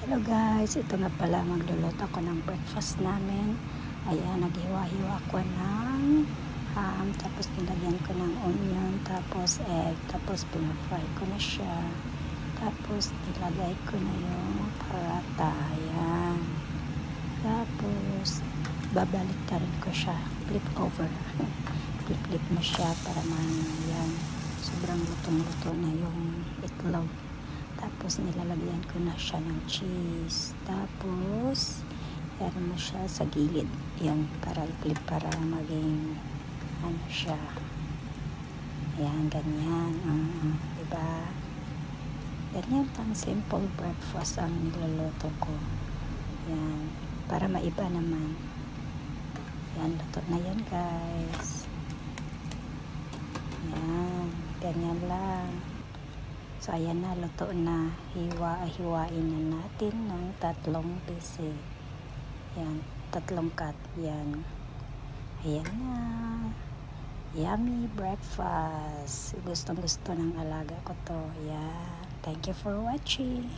Hello guys, ito nga pala magluluto ako ng breakfast namin. Ayan, naghiwa-hiwa ko ng ham, tapos nilagyan ko ng onion, tapos egg, tapos pinafry ko na siya. Tapos nilagay ko na yung paratha. Ayan. Tapos babalik na rin ko siya, flip over. Flip mo siya para yan. Sobrang lutong-luto na yung itlog. Tapos nilalagyan ko na siya ng cheese. Tapos yan mo siya sa gilid. Yan, para i-flip para maging ano siya. Ayan, ganyan. Diba? Ganyan pang simple breakfast ang niluluto ko. Yan, para maiba naman. Yan, luto na yan guys. Yan, ganyan lang. So, ayan na, luto na. Hiwain na natin ng 3 pieces. Yan, 3 cut. Yan. Ayan na. Yummy breakfast. Gustong-gusto ng alaga ko to. Yan. Thank you for watching.